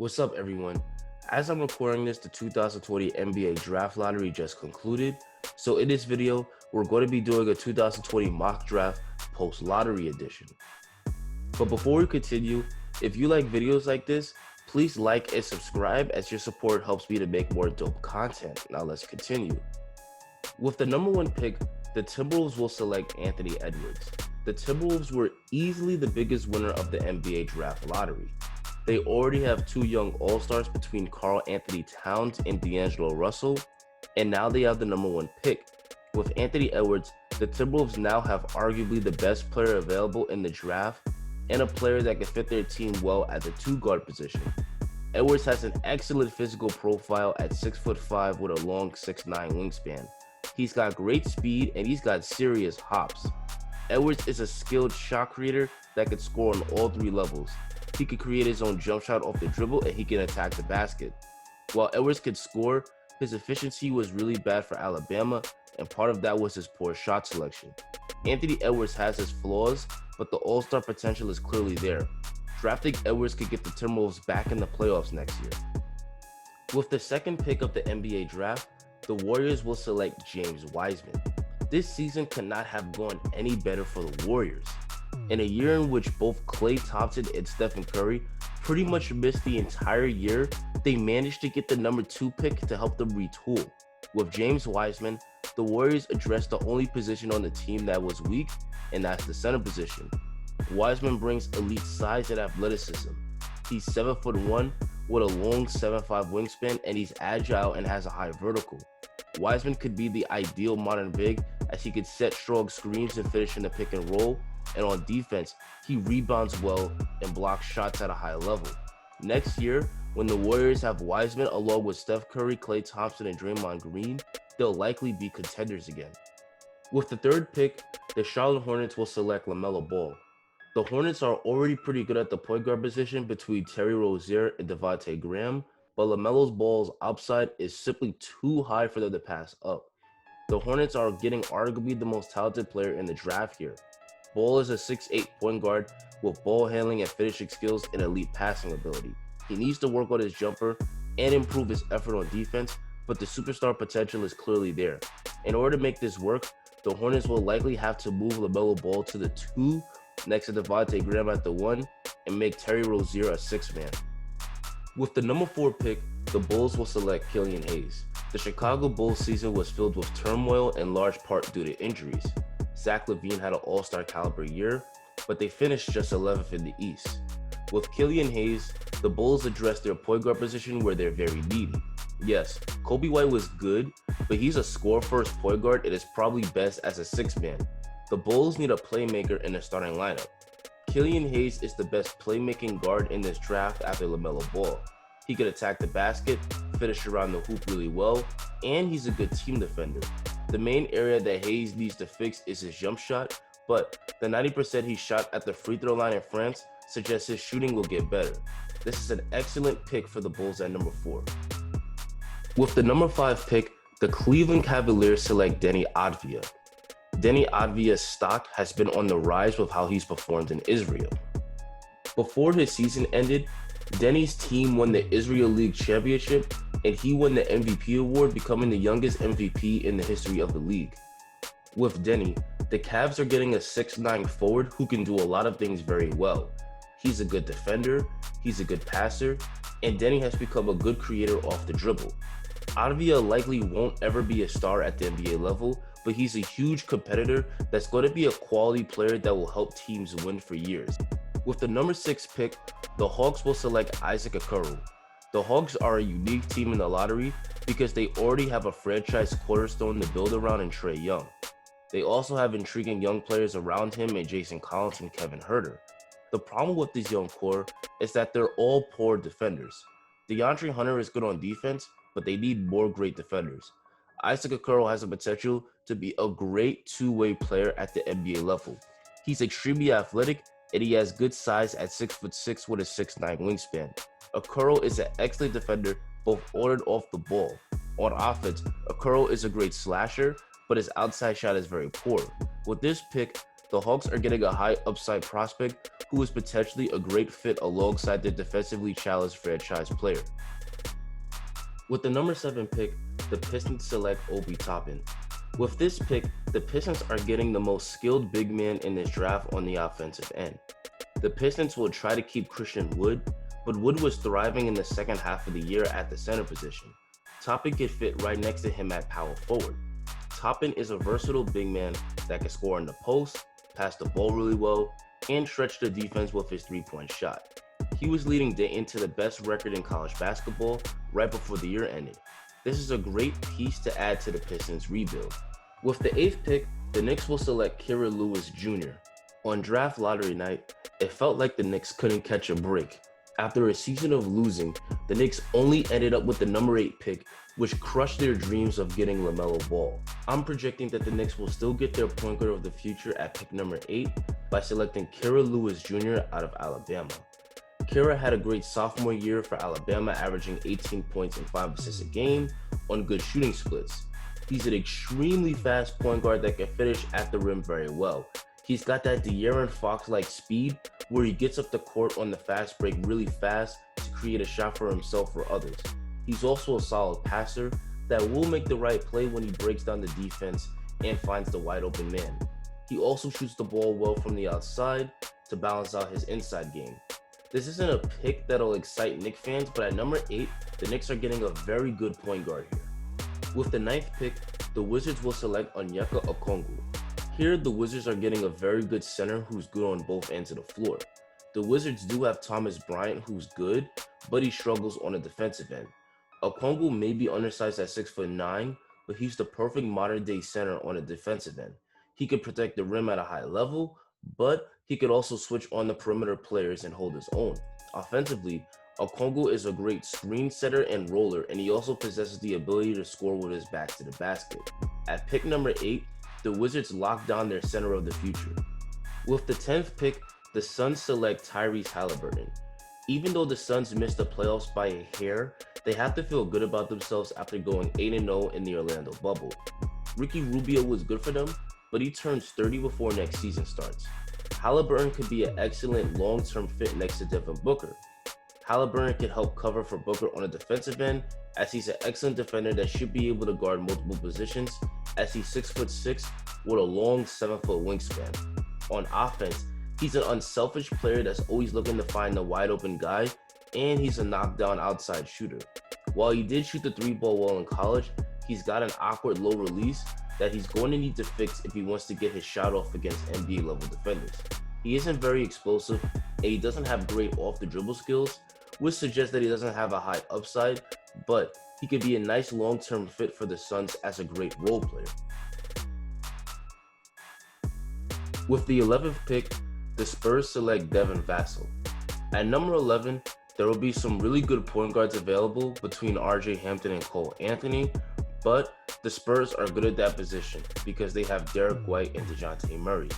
What's up, everyone? As I'm recording this, the 2020 NBA Draft Lottery just concluded. So in this video, we're going to be doing a 2020 mock draft post-lottery edition. But before we continue, if you like videos like this, please like and subscribe as your support helps me to make more dope content. Now let's continue. With the number one pick, the Timberwolves will select Anthony Edwards. The Timberwolves were easily the biggest winner of the NBA Draft Lottery. They already have two young all-stars between Karl Anthony Towns and D'Angelo Russell, and now they have the number one pick. With Anthony Edwards, the Timberwolves now have arguably the best player available in the draft and a player that can fit their team well at the two guard position. Edwards has an excellent physical profile at 6'5" with a long 6'9" wingspan. He's got great speed and he's got serious hops. Edwards is a skilled shot creator that can score on all three levels. He can create his own jump shot off the dribble and he can attack the basket. While Edwards could score, his efficiency was really bad for Alabama, and part of that was his poor shot selection. Anthony Edwards has his flaws, but the all-star potential is clearly there. Drafting Edwards could get the Timberwolves back in the playoffs next year. With the second pick of the NBA draft, the Warriors will select James Wiseman. This season could not have gone any better for the Warriors. In a year in which both Klay Thompson and Stephen Curry pretty much missed the entire year, they managed to get the number 2 pick to help them retool. With James Wiseman, the Warriors addressed the only position on the team that was weak, and that's the center position. Wiseman brings elite size and athleticism. He's 7'1" with a long 7'5" wingspan, and he's agile and has a high vertical. Wiseman could be the ideal modern big, as he could set strong screens and finish in the pick and roll, and on defense, he rebounds well and blocks shots at a high level. Next year, when the Warriors have Wiseman along with Steph Curry, Klay Thompson, and Draymond Green, they'll likely be contenders again. With the third pick, the Charlotte Hornets will select LaMelo Ball. The Hornets are already pretty good at the point guard position between Terry Rozier and Devontae Graham, but LaMelo Ball's upside is simply too high for them to pass up. The Hornets are getting arguably the most talented player in the draft here. Ball is a 6'8" point guard with ball handling and finishing skills and elite passing ability. He needs to work on his jumper and improve his effort on defense, but the superstar potential is clearly there. In order to make this work, the Hornets will likely have to move LaMelo Ball to the 2 next to Devontae Graham at the 1 and make Terry Rozier a 6-man. With the number 4 pick, the Bulls will select Killian Hayes. The Chicago Bulls season was filled with turmoil in large part due to injuries. Zach LaVine had an all-star caliber year, but they finished just 11th in the East. With Killian Hayes, the Bulls addressed their point guard position where they're very needy. Yes, Kobe White was good, but he's a score-first point guard and is probably best as a 6-man. The Bulls need a playmaker in their starting lineup. Killian Hayes is the best playmaking guard in this draft after LaMelo Ball. He could attack the basket, finish around the hoop really well, and he's a good team defender. The main area that Hayes needs to fix is his jump shot, but the 90% he shot at the free throw line in France suggests his shooting will get better. This is an excellent pick for the Bulls at number 4. With the number 5 pick, the Cleveland Cavaliers select Denny Advil. Denny Advil's stock has been on the rise with how he's performed in Israel. Before his season ended, Denny's team won the Israel League Championship, and he won the MVP award, becoming the youngest MVP in the history of the league. With Denny, the Cavs are getting a 6'9" forward who can do a lot of things very well. He's a good defender, he's a good passer, and Denny has become a good creator off the dribble. Advil likely won't ever be a star at the NBA level, but he's a huge competitor that's going to be a quality player that will help teams win for years. With the number 6 pick, the Hawks will select Isaac Okoro. The Hawks are a unique team in the lottery because they already have a franchise cornerstone to build around in Trae Young. They also have intriguing young players around him in Jason Collins and Kevin Huerter. The problem with this young core is that they're all poor defenders. DeAndre Hunter is good on defense, but they need more great defenders. Isaac Okoro has the potential to be a great two-way player at the NBA level. He's extremely athletic, and he has good size at 6'6" with a 6'9" wingspan. Okoro is an excellent defender, both on and off the ball. On offense, Okoro is a great slasher, but his outside shot is very poor. With this pick, The Hawks are getting a high upside prospect who is potentially a great fit alongside their defensively challenged franchise player. With the number 7 pick, the Pistons select Obi Toppin. With this pick, the Pistons are getting the most skilled big man in this draft on the offensive end. The Pistons will try to keep Christian Wood, but Wood was thriving in the second half of the year at the center position. Toppin could fit right next to him at power forward. Toppin is a versatile big man that can score in the post, pass the ball really well, and stretch the defense with his three-point shot. He was leading Dayton to the best record in college basketball right before the year ended. This is a great piece to add to the Pistons' rebuild. With the 8th pick, the Knicks will select Kira Lewis Jr. On draft lottery night, it felt like the Knicks couldn't catch a break. After a season of losing, the Knicks only ended up with the number 8 pick, which crushed their dreams of getting LaMelo Ball. I'm projecting that the Knicks will still get their point guard of the future at pick number 8 by selecting Kira Lewis Jr. out of Alabama. Kira had a great sophomore year for Alabama, averaging 18 points and 5 assists a game on good shooting splits. He's an extremely fast point guard that can finish at the rim very well. He's got that De'Aaron Fox-like speed where he gets up the court on the fast break really fast to create a shot for himself or others. He's also a solid passer that will make the right play when he breaks down the defense and finds the wide open man. He also shoots the ball well from the outside to balance out his inside game. This isn't a pick that'll excite Knicks fans, but at number 8, the Knicks are getting a very good point guard here. With the 9th pick, the Wizards will select Onyeka Okoro. Here, the Wizards are getting a very good center who's good on both ends of the floor. The Wizards do have Thomas Bryant who's good, but he struggles on the defensive end. Okoro may be undersized at 6'9", but he's the perfect modern-day center on the defensive end. He can protect the rim at a high level, but he could also switch on the perimeter players and hold his own. Offensively, Okoro is a great screen setter and roller, and he also possesses the ability to score with his back to the basket. At pick number 8, the Wizards lock down their center of the future. With the 10th pick, the Suns select Tyrese Haliburton. Even though the Suns missed the playoffs by a hair, they have to feel good about themselves after going 8-0 in the Orlando bubble. Ricky Rubio was good for them, but he turns 30 before next season starts. Haliburton could be an excellent long-term fit next to Devin Booker. Haliburton can help cover for Booker on the defensive end, as he's an excellent defender that should be able to guard multiple positions, as he's 6'6" with a long 7-foot wingspan. On offense, he's an unselfish player that's always looking to find the wide open guy, and he's a knockdown outside shooter. While he did shoot the 3-ball well in college, he's got an awkward low release that he's going to need to fix if he wants to get his shot off against NBA level defenders. He isn't very explosive, and he doesn't have great off the dribble skills, which suggests that he doesn't have a high upside, but he could be a nice long-term fit for the Suns as a great role player. With the 11th pick, the Spurs select Devin Vassell. At number 11, there will be some really good point guards available between RJ Hampton and Cole Anthony, but the Spurs are good at that position because they have Derek White and DeJounte Murray.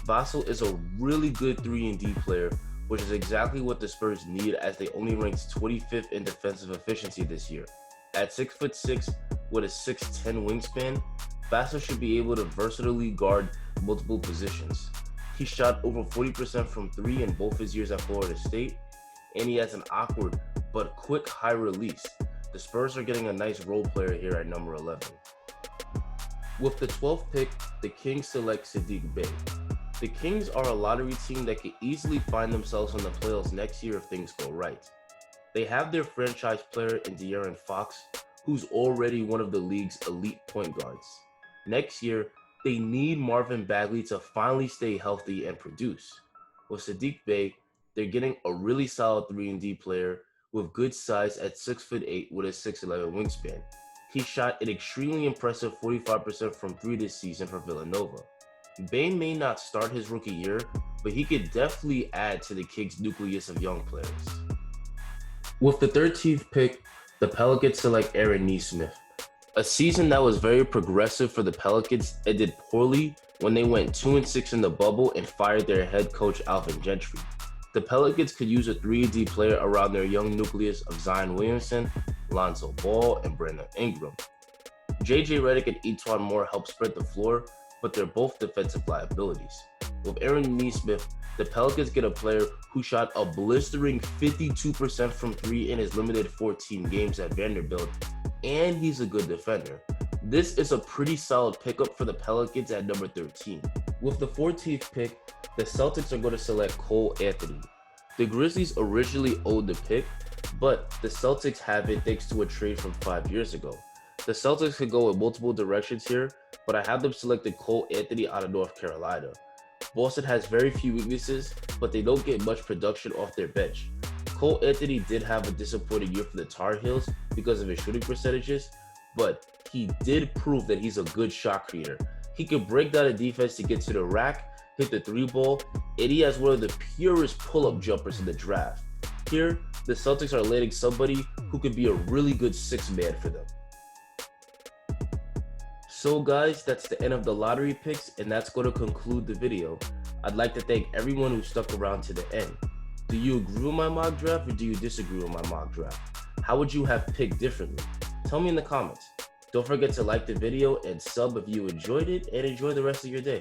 Vassell is a really good 3-and-D player, which is exactly what the Spurs need as they only ranked 25th in defensive efficiency this year. At 6'6" with a 6'10" wingspan, Vassell should be able to versatilely guard multiple positions. He shot over 40% from 3 in both his years at Florida State, and he has an awkward but quick high release. The Spurs are getting a nice role player here at number 11. With the 12th pick, the Kings select Saddiq Bey. The Kings are a lottery team that could easily find themselves in the playoffs next year if things go right. They have their franchise player in De'Aaron Fox, who's already one of the league's elite point guards. Next year, they need Marvin Bagley to finally stay healthy and produce. With Saddiq Bey, they're getting a really solid 3-and-D player with good size at 6'8" with a 6'11" wingspan. He shot an extremely impressive 45% from 3 this season for Villanova. Bey may not start his rookie year, but he could definitely add to the Kings' nucleus of young players. With the 13th pick, the Pelicans select Aaron Nesmith. A season that was very progressive for the Pelicans ended poorly when they went 2-6 in the bubble and fired their head coach Alvin Gentry. The Pelicans could use a 3-and-D player around their young nucleus of Zion Williamson, Lonzo Ball, and Brandon Ingram. JJ Redick and Etuan Moore help spread the floor, but they're both defensive liabilities. With Aaron Nesmith, the Pelicans get a player who shot a blistering 52% from 3 in his limited 14 games at Vanderbilt, and he's a good defender. This is a pretty solid pickup for the Pelicans at number 13. With the 14th pick, the Celtics are going to select Cole Anthony. The Grizzlies originally owned the pick, but the Celtics have it thanks to a trade from 5 years ago. The Celtics could go in multiple directions here, but I have them selected Cole Anthony out of North Carolina. Boston has very few weaknesses, but they don't get much production off their bench. Cole Anthony did have a disappointing year for the Tar Heels because of his shooting percentages, but he did prove that he's a good shot creator. He can break down a defense to get to the rack, hit the 3-ball, and he has one of the purest pull-up jumpers in the draft. Here, the Celtics are landing somebody who could be a really good 6-man for them. So guys, that's the end of the lottery picks, and that's going to conclude the video. I'd like to thank everyone who stuck around to the end. Do you agree with my mock draft or do you disagree with my mock draft? How would you have picked differently? Tell me in the comments. Don't forget to like the video and sub if you enjoyed it, and enjoy the rest of your day.